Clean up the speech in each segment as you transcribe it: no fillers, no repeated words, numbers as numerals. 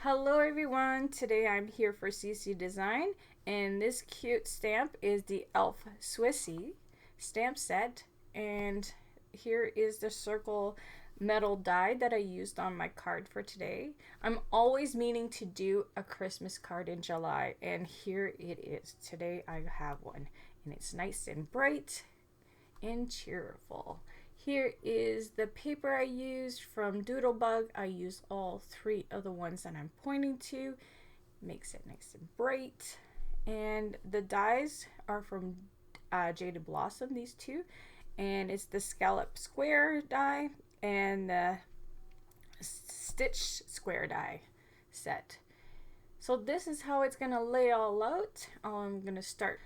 Hello everyone, today I'm here for CC Design and this cute stamp is the Elf Swissy stamp set, and here is the circle metal die that I used on my card for today. I'm always meaning to do a Christmas card in July, and here it is. Today I have one and it's nice and bright and cheerful. Here is the paper I used from Doodlebug. I use all three of the ones that I'm pointing to. Makes it nice and bright. And the dies are from Jaded Blossom, these two. And it's the Scallop Square die and the Stitch Square die set. So this is how it's going to lay all out. I'm going to start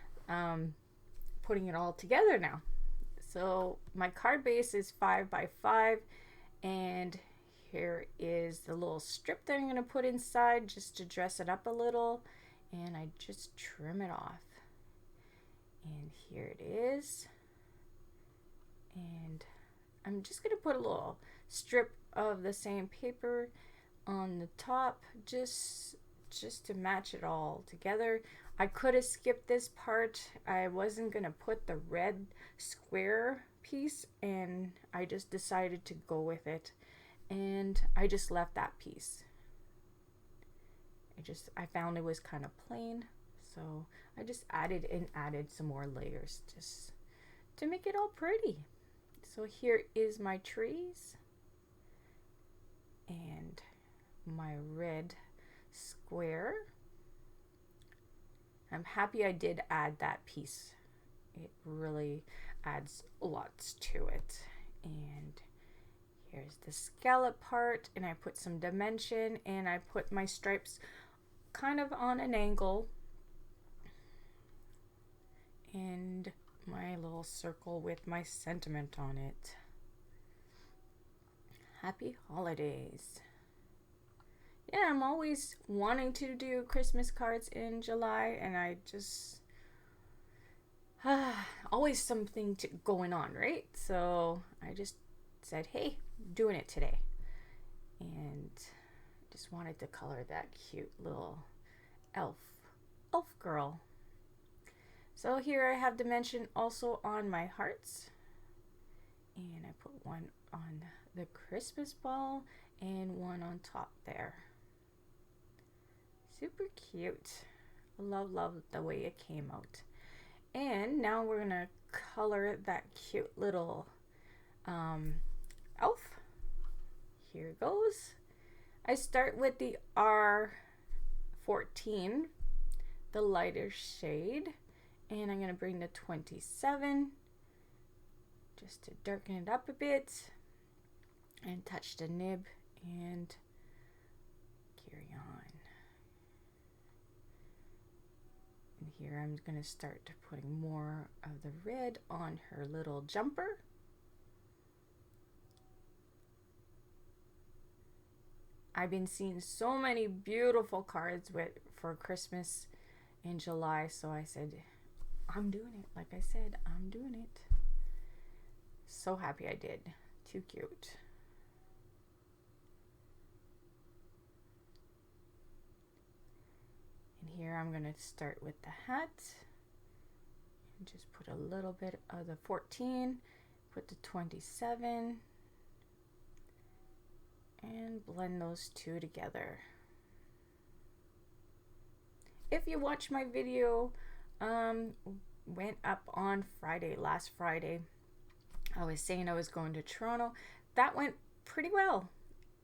putting it all together now. So my card base is 5x5, and here is the little strip that I'm going to put inside just to dress it up a little, and I just trim it off. And here it is. And I'm just going to put a little strip of the same paper on the top just to match it all together. I could have skipped this part. I wasn't gonna put the red square piece, and I just decided to go with it, and I just left that piece. I found it was kind of plain, so I just added some more layers just to make it all pretty. So here is my trees and my red square. I'm happy I did add that piece. It really adds lots to it. And here's the scallop part, and I put some dimension, and I put my stripes kind of on an angle, and my little circle with my sentiment on it. Happy holidays. Yeah, I'm always wanting to do Christmas cards in July, and I just always something going on, right? So I just said, hey, I'm doing it today, and just wanted to color that cute little elf girl. So here I have dimension also on my hearts, and I put one on the Christmas ball and one on top there. Super cute. Love the way it came out. And now we're gonna color that cute little elf. Here it goes. I start with the R14, the lighter shade, and I'm gonna bring the 27 just to darken it up a bit and touch the nib and carry on. And here I'm going to start putting more of the red on her little jumper. I've been seeing so many beautiful cards for Christmas in July, so I said, I'm doing it. Like I said, I'm doing it. So happy I did. Too cute. And here I'm going to start with the hat and just put a little bit of the 14, put the 27, and blend those two together. If you watch my video, went up on Friday, last Friday, I was saying I was going to Toronto. That went pretty well.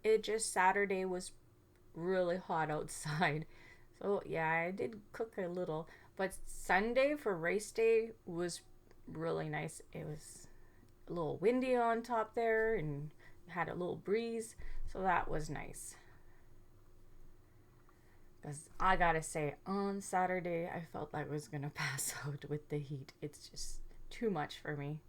It just Saturday was really hot outside. So yeah, I did cook a little, but Sunday for race day was really nice. It was a little windy on top there and had a little breeze, so that was nice. Because I gotta say, on Saturday, I felt like I was gonna pass out with the heat. It's just too much for me.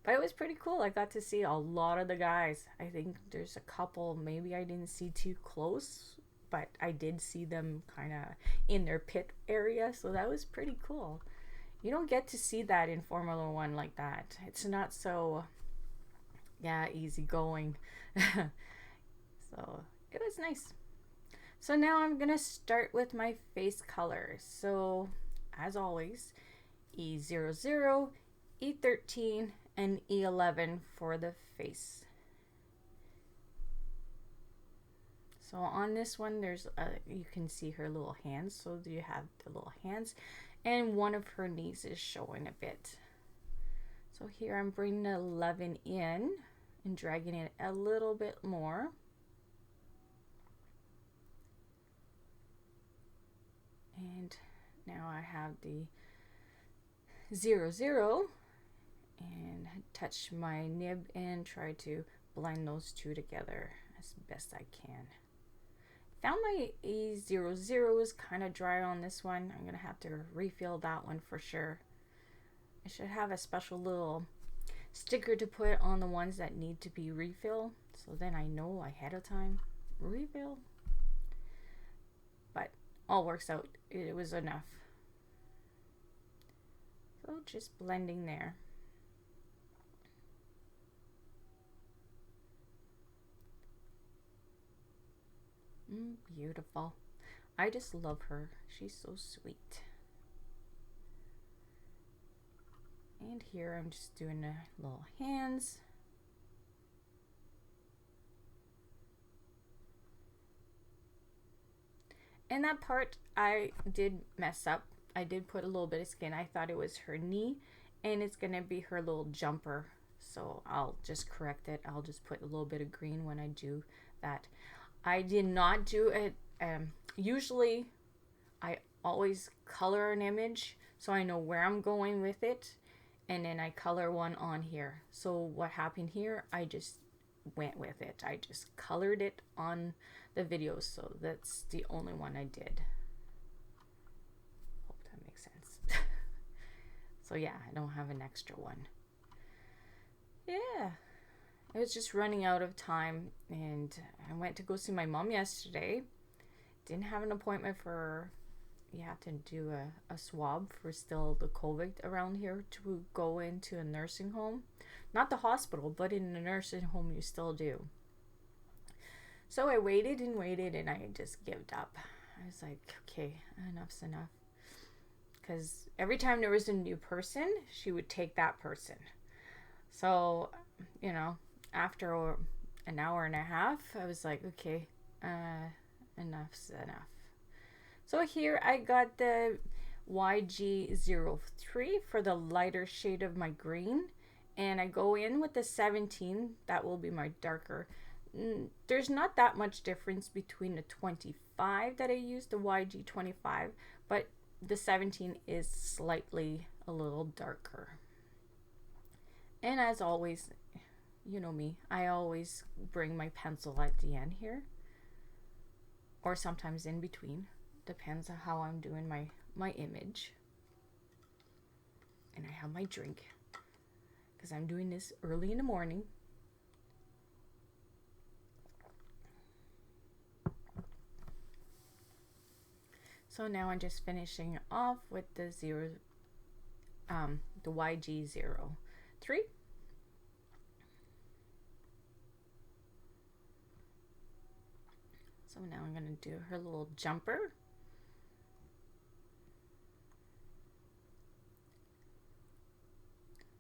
But it was pretty cool. I got to see a lot of the guys. I think there's a couple maybe I didn't see too close, but I did see them kind of in their pit area, so that was pretty cool. You don't get to see that in Formula One like that. It's not so, yeah, easy going. So it was nice. So now I'm gonna start with my face color. So as always, E00, E13, and E11 for the face. So on this one, there's you can see her little hands. So you have the little hands, and one of her knees is showing a bit. So here I'm bringing the 11 in and dragging it a little bit more. And now I have the 00 and touch my nib and try to blend those two together as best I can. Found my E00 is kind of dry on this one. I'm gonna have to refill that one for sure. I should have a special little sticker to put on the ones that need to be refilled, so then I know ahead of time. Refill. But all works out. It was enough. So just blending there. Beautiful. I just love her. She's so sweet. And here I'm just doing the little hands. And that part I did mess up. I did put a little bit of skin. I thought it was her knee, and it's gonna be her little jumper. So I'll just correct it. I'll just put a little bit of green when I do that. I did not do it. Usually I always color an image so I know where I'm going with it, and then I color one on here. So what happened here, I just went with it. I just colored it on the video, so that's the only one I did. Hope that makes sense. So yeah, I don't have an extra one. Yeah, I was just running out of time, and I went to go see my mom yesterday. Didn't have an appointment for, you have to do a swab for still the COVID around here to go into a nursing home. Not the hospital, but in the nursing home you still do. So I waited and waited, and I just gave up. I was like, okay, enough's enough. Because every time there was a new person, she would take that person. So, you know, after an hour and a half, I was like, okay, enough's enough. So here I got the YG03 for the lighter shade of my green, and I go in with the 17. That will be my darker. There's not that much difference between the 25 that I used, the YG25, but the 17 is slightly a little darker. And as always, you know me, I always bring my pencil at the end here, or sometimes in between. Depends on how I'm doing my image. And I have my drink because I'm doing this early in the morning. So now I'm just finishing off with the YG03. So now I'm going to do her little jumper.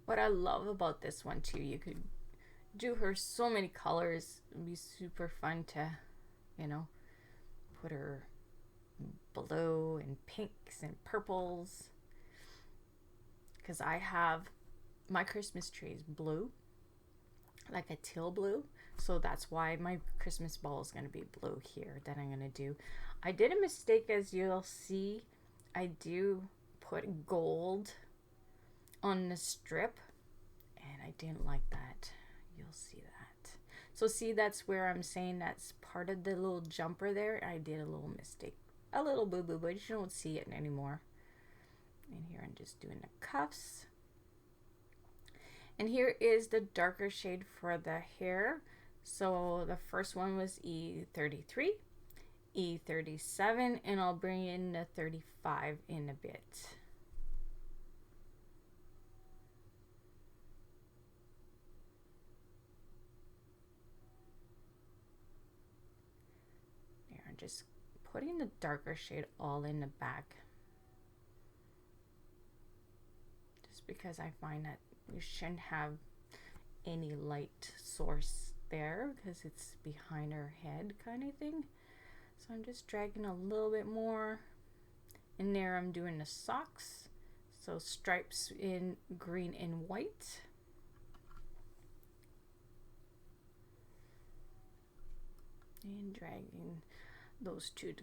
What I love about this one too, you could do her so many colors. It'd be super fun to, you know, put her blue and pinks and purples. Because I have, my Christmas tree is blue, like a teal blue. So that's why my Christmas ball is going to be blue here that I'm going to do. I did a mistake, as you'll see. I do put gold on the strip, and I didn't like that. You'll see that. So see, that's where I'm saying that's part of the little jumper there. I did a little mistake, a little boo-boo, but you don't see it anymore. And here I'm just doing the cuffs. And here is the darker shade for the hair. So the first one was E33, E37, and I'll bring in the 35 in a bit. There, I'm just putting the darker shade all in the back. Just because I find that you shouldn't have any light source there because it's behind her head kind of thing. So I'm just dragging a little bit more. In there I'm doing the socks. So stripes in green and white. And dragging those two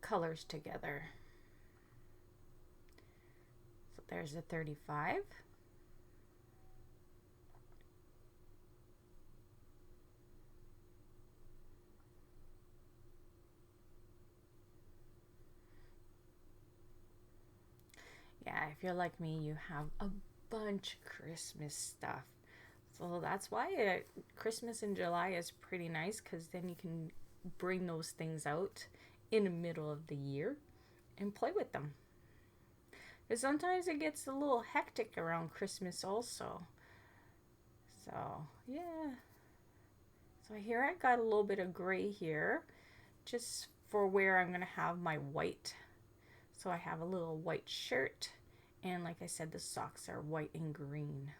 colors together. So there's a 35. Yeah, if you're like me, you have a bunch of Christmas stuff. So that's why Christmas in July is pretty nice, because then you can bring those things out in the middle of the year and play with them. Because sometimes it gets a little hectic around Christmas also. So, yeah. So here I got a little bit of gray here, just for where I'm going to have my white. So I have a little white shirt, and like I said, the socks are white and green.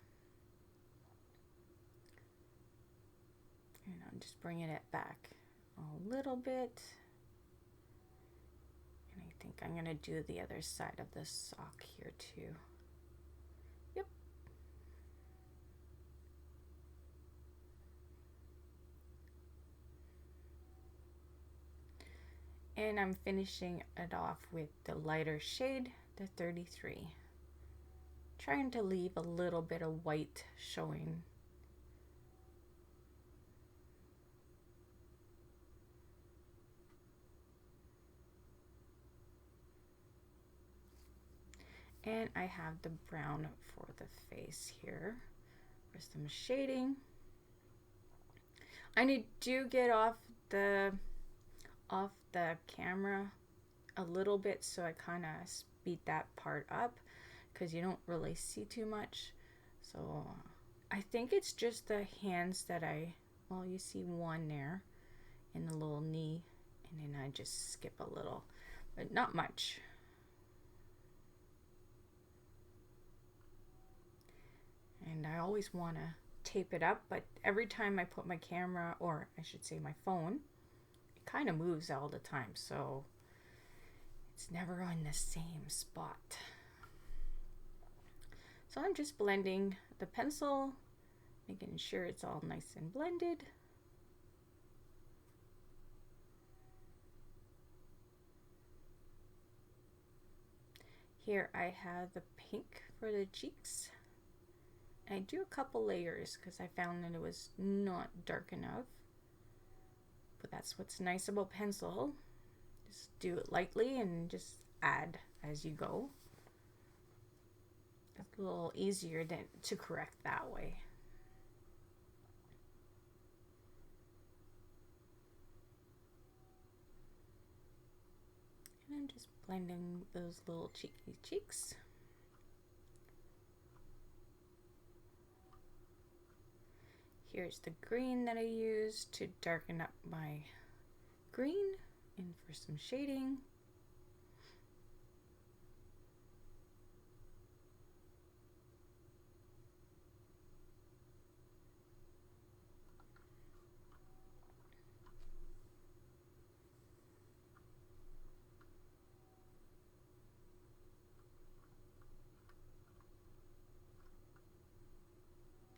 And I'm just bringing it back a little bit. And I think I'm going to do the other side of the sock here too. Yep. And I'm finishing it off with the lighter shade, the 33. Trying to leave a little bit of white showing. And I have the brown for the face here for some shading. I do get off the camera a little bit, so I kind of speed that part up because you don't really see too much. So I think it's just the hands that well, you see one there in the little knee, and then I just skip a little, but not much. And I always want to tape it up, but every time I put my camera, or I should say my phone, it kind of moves all the time, so it's never on the same spot. So I'm just blending the pencil, making sure it's all nice and blended. Here I have the pink for the cheeks. I do a couple layers because I found that it was not dark enough. But that's what's nice about pencil. Just do it lightly and just add as you go. It's a little easier to correct that way. And I'm just blending those little cheeky cheeks. Here's the green that I used to darken up my green and for some shading.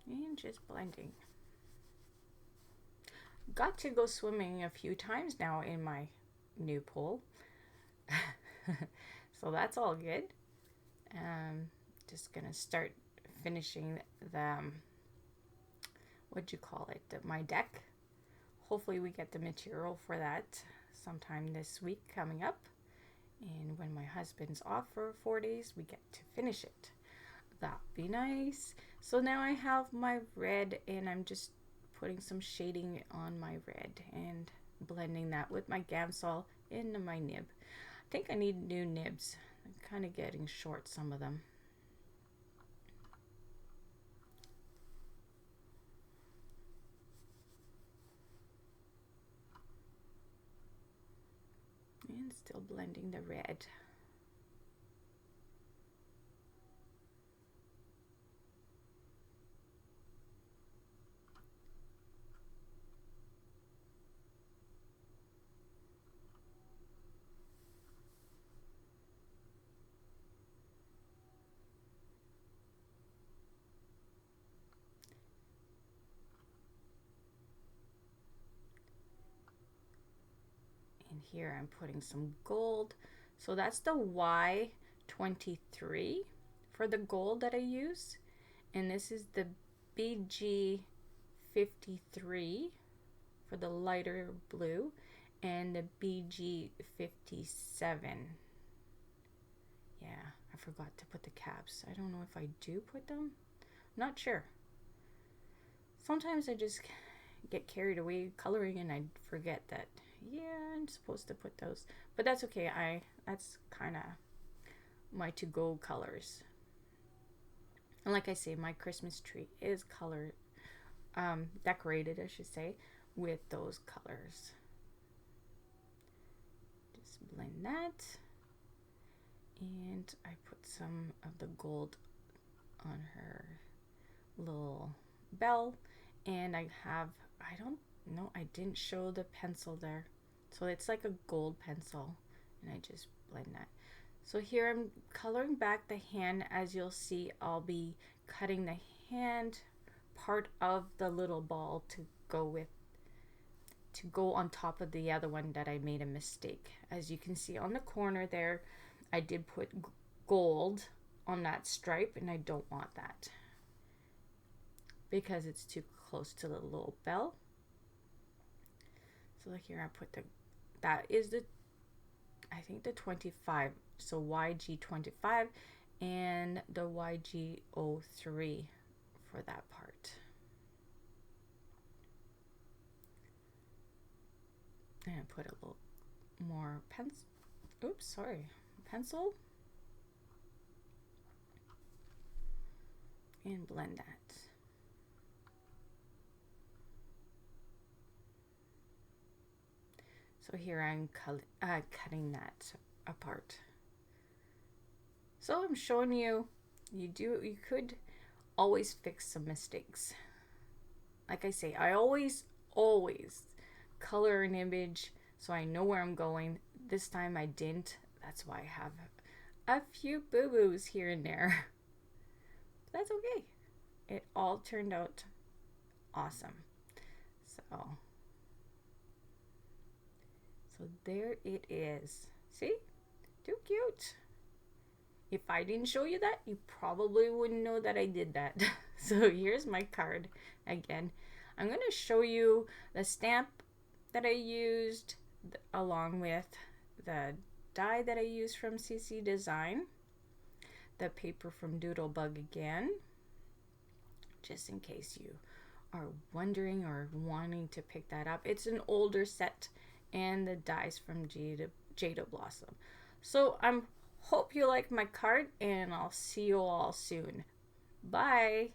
And just blending. Got to go swimming a few times now in my new pool. So that's all good. Just gonna start finishing the what'd you call it, my deck. Hopefully we get the material for that sometime this week coming up, and when my husband's off for 4 days we get to finish it. That'd be nice. So now I have my red, and I'm just putting some shading on my red and blending that with my Gamsol into my nib. I think I need new nibs. I'm kind of getting short, some of them. And Still blending the red. And here I'm putting some gold. So that's the Y23 for the gold that I use. And this is the BG53 for the lighter blue, and the BG57. Yeah, I forgot to put the caps. I don't know if I do put them. I'm not sure. Sometimes I just get carried away coloring and I forget that, yeah, I'm supposed to put those. But that's okay. That's kind of my to-go colors. And like I say, my Christmas tree is colored, decorated, I should say, with those colors. Just blend that. And I put some of the gold on her little bell. And I don't know, I didn't show the pencil there. So it's like a gold pencil. And I just blend that. So here I'm coloring back the hand. As you'll see, I'll be cutting the hand part of the little ball to go on top of the other one that I made a mistake. As you can see on the corner there, I did put gold on that stripe, and I don't want that because it's too close to the little bell. So here I put that is I think the 25, so YG25 and the YG03 for that part. And I put a little more pencil and blend that. So here I'm cutting that apart. So I'm showing you, you could always fix some mistakes. Like I say, I always color an image so I know where I'm going. This time I didn't. That's why I have a few boo-boos here and there. But that's okay. It all turned out awesome. So there it is. See? Too cute. If I didn't show you that, you probably wouldn't know that I did that. So here's my card again. I'm going to show you the stamp that I used along with the die that I used from CC Design, the paper from Doodlebug again, just in case you are wondering or wanting to pick that up. It's an older set, and the dies from Jada Blossom. So I hope you like my card, and I'll see you all soon. Bye.